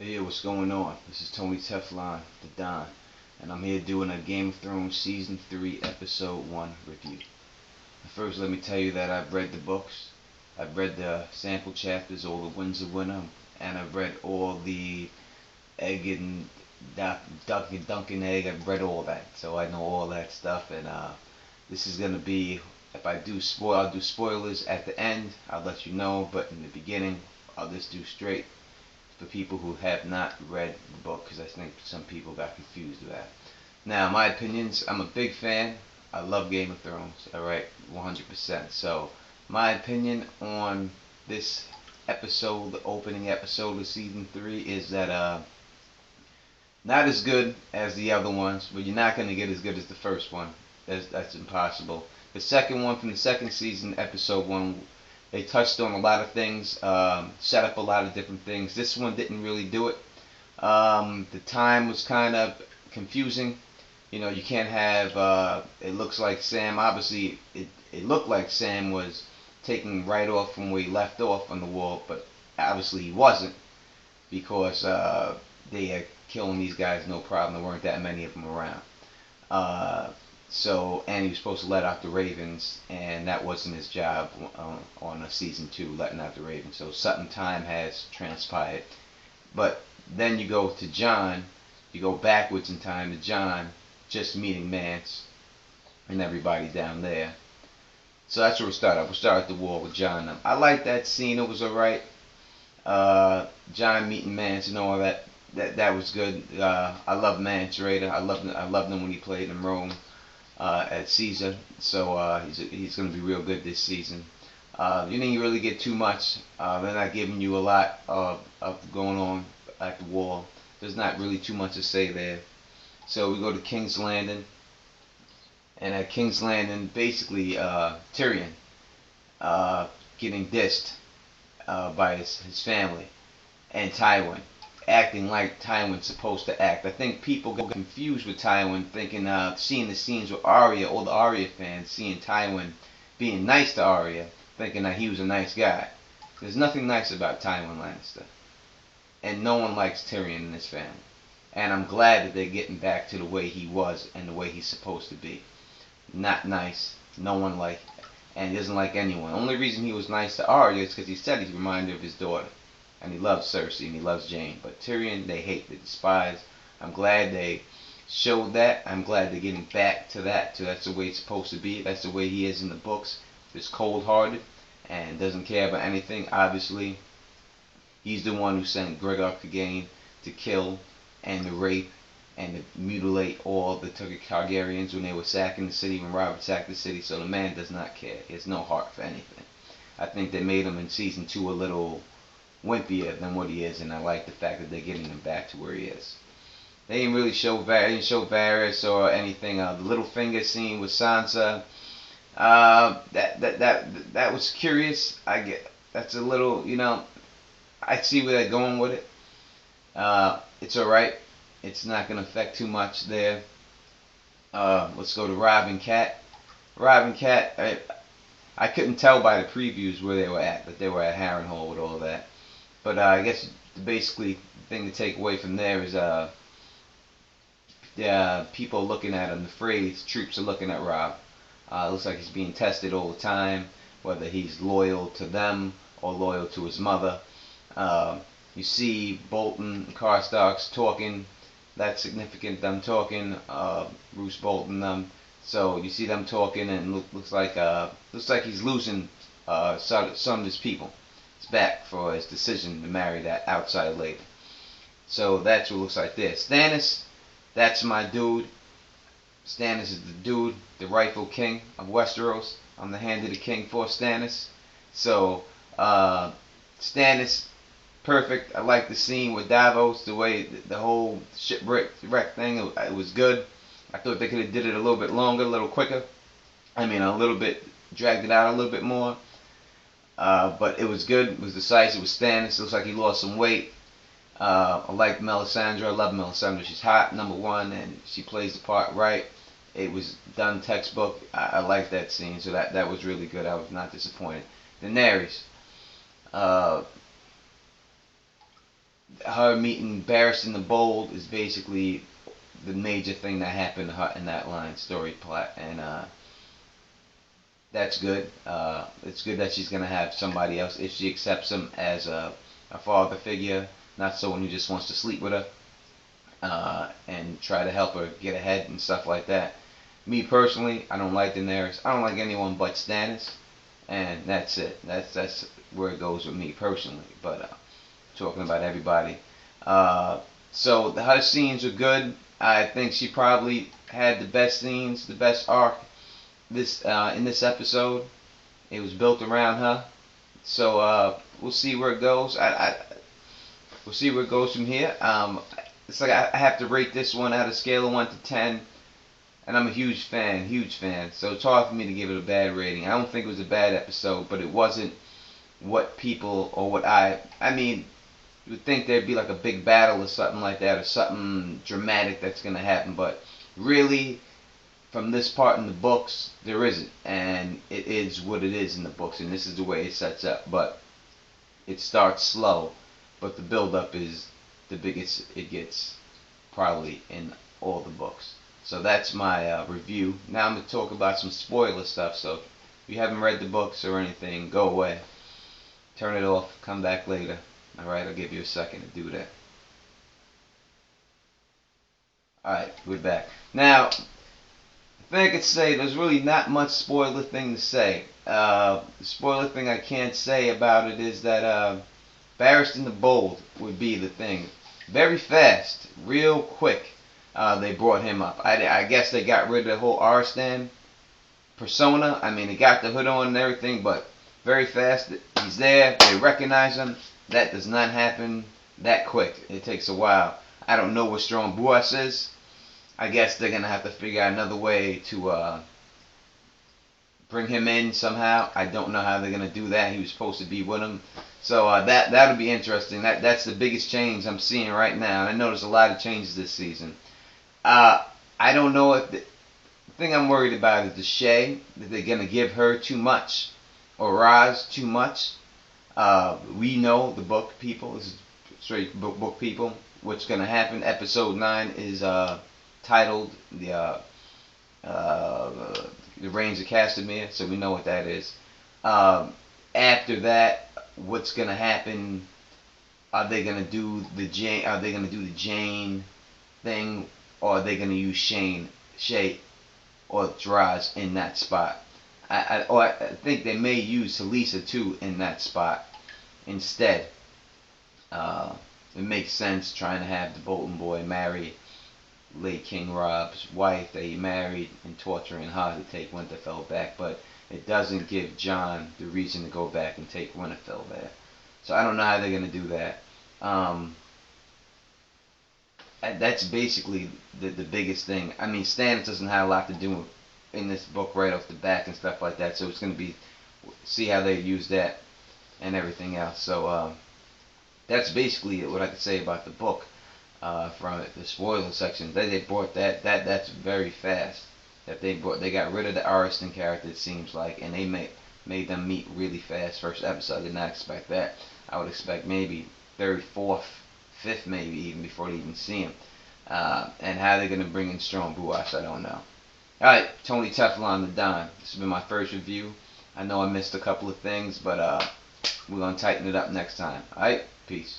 Hey, what's going on? This is Tony Teflon, the Don, and I'm here doing a Game of Thrones Season 3, Episode 1 review. First, let me tell you that I've read the books, I've read the sample chapters, all the Winds of Winter, and I've read all the Egg and Dunkin' Egg, I've read all that, so I know all that stuff, and this is going to be, if I do spoil, I'll do spoilers at the end, I'll let you know, but in the beginning, I'll just do straight for people who have not read the book, because I think some people got confused about it. Now, my opinions, I'm a big fan. I love Game of Thrones, alright, 100%. So, my opinion on this episode, the opening episode of Season 3, is that not as good as the other ones, but you're not going to get as good as the first one. That's impossible. The second one from the second season, Episode 1, they touched on a lot of things, set up a lot of different things. This one didn't really do it. The time was kind of confusing. You know, you can't have, it looks like Sam, obviously, it looked like Sam was taking right off from where he left off on the wall, but obviously he wasn't, because they had killing these guys no problem. There weren't that many of them around. Uh, and he was supposed to let out the Ravens, and that wasn't his job on a season 2, letting out the Ravens. So something time has transpired. But then you go to John, you go backwards in time to John, just meeting Mance and everybody down there. So that's where we start. We'll start at the war with John. I like that scene. It was alright. John meeting Mance and all that. That was good. I love Mance Raider. I loved him when he played in Rome at Caesar. So he's going to be real good this season. You didn't really get too much. They're not giving you a lot of going on at the wall. There's not really too much to say there. So we go to King's Landing, and at King's Landing, basically Tyrion getting dissed by his family, and Tywin acting like Tywin's supposed to act. I think people get confused with Tywin, thinking seeing the scenes with Arya, all the Arya fans seeing Tywin being nice to Arya, thinking that he was a nice guy. There's nothing nice about Tywin Lannister, and no one likes Tyrion in his family. And I'm glad that they're getting back to the way he was and the way he's supposed to be. Not nice, no one like, and he doesn't like anyone. Only reason he was nice to Arya is because he said he reminded her of his daughter, and he loves Cersei and he loves Jaime. But Tyrion, they hate, they despise. I'm glad they showed that. I'm glad they're getting back to that. So that's the way it's supposed to be. That's the way he is in the books. Just cold-hearted and doesn't care about anything. Obviously, he's the one who sent Gregor Clegane to kill and to rape and to mutilate all the Targaryens when they were sacking the city, when Robert sacked the city. So the man does not care. He has no heart for anything. I think they made him in season 2 a little wimpier than what he is, and I like the fact that they're getting him back to where he is. They didn't really show Varys or anything. The Littlefinger scene with Sansa, that was curious. I get that's a little, I see where they're going with it. It's alright. It's not going to affect too much there. Let's go to Robb and Cat. Robb and Cat, I couldn't tell by the previews where they were at, that they were at Harrenhal with all of that. But I guess basically the thing to take away from there is people looking at him, the phrase, troops are looking at Robb. It looks like he's being tested all the time, whether he's loyal to them or loyal to his mother. You see Bolton and Karstarks talking. That's significant, them talking. Roose Bolton, them. So you see them talking, and looks like he's losing some of his people. It's back for his decision to marry that outside lady. So that's what it looks like there. Stannis, that's my dude. Stannis is the dude, the rightful king of Westeros. I'm the hand of the king for Stannis. So Stannis, perfect. I like the scene with Davos, the way the whole shipwreck thing. It was good. I thought they could have did it a little bit longer, a little quicker. I mean, a little bit, dragged it out a little bit more. But it was good. It was decisive. It was Stannis. It looks like he lost some weight. I like Melisandre. I love Melisandre. She's hot, number one, and she plays the part right. It was done textbook. I like that scene, so that was really good. I was not disappointed. Daenerys. her meeting Barristan the Bold is basically the major thing that happened to her in that line story plot, and that's good. It's good that she's gonna have somebody else if she accepts him as a father figure, not someone who just wants to sleep with her and try to help her get ahead and stuff like that. Me personally, I don't like Daenerys. I don't like anyone but Stannis, and that's it. That's where it goes with me personally. But talking about everybody, so her scenes are good. I think she probably had the best scenes, the best arc this in this episode. It was built around her. So we'll see where it goes. We'll see where it goes from here. It's like I have to rate this one out of a scale of 1 to 10. And I'm a huge fan, huge fan. So it's hard for me to give it a bad rating. I don't think it was a bad episode, but it wasn't what people or what I mean, you would think there'd be like a big battle or something like that, or something dramatic that's going to happen, but really, from this part in the books, there isn't, and it is what it is in the books, and this is the way it sets up. But it starts slow, but the build-up is the biggest it gets probably in all the books. So that's my review. Now I'm going to talk about some spoiler stuff, so if you haven't read the books or anything, go away. Turn it off, come back later. Alright, I'll give you a second to do that. Alright, we're back. Now, I think I could say there's really not much spoiler thing to say. The spoiler thing I can't say about it is that Barristan the Bold would be the thing. Very fast, real quick, they brought him up. I guess they got rid of the whole Arstan persona. I mean, they got the hood on and everything, but very fast, he's there, they recognize him. That does not happen that quick. It takes a while. I don't know what Strong Buas is. I guess they're going to have to figure out another way to bring him in somehow. I don't know how they're going to do that. He was supposed to be with him. So that'll be interesting. That's the biggest change I'm seeing right now. I know there's a lot of changes this season. I don't know if the thing I'm worried about is the Shay, that they're going to give her too much, or Raz too much. We know, the book people, this is straight book people, what's going to happen. Episode 9 is titled the Rains of Castamere, so we know what that is. After that, what's going to happen? Are they going to do the Jane? Are they going to do the Jane thing, or are they going to use Shay, or Raz in that spot? I think they may use Talisa too in that spot instead. It makes sense trying to have the Bolton boy marry late King Rob's wife that he married and torturing her to take Winterfell back, but it doesn't give Jon the reason to go back and take Winterfell there. So I don't know how they're going to do that. That's basically the biggest thing. I mean, Stannis doesn't have a lot to do in this book right off the bat and stuff like that, so it's going to be, see how they use that and everything else. So that's basically what I could say about the book. From the spoiler section, they brought that's very fast. That they got rid of the Ariston character, it seems like, and they made them meet really fast. First episode, I did not expect that. I would expect maybe third, fourth, fifth, maybe even before they even see him. And how they're gonna bring in Strong Buas, I don't know. All right, Tony Teflon the Don. This has been my first review. I know I missed a couple of things, but we're gonna tighten it up next time. All right, peace.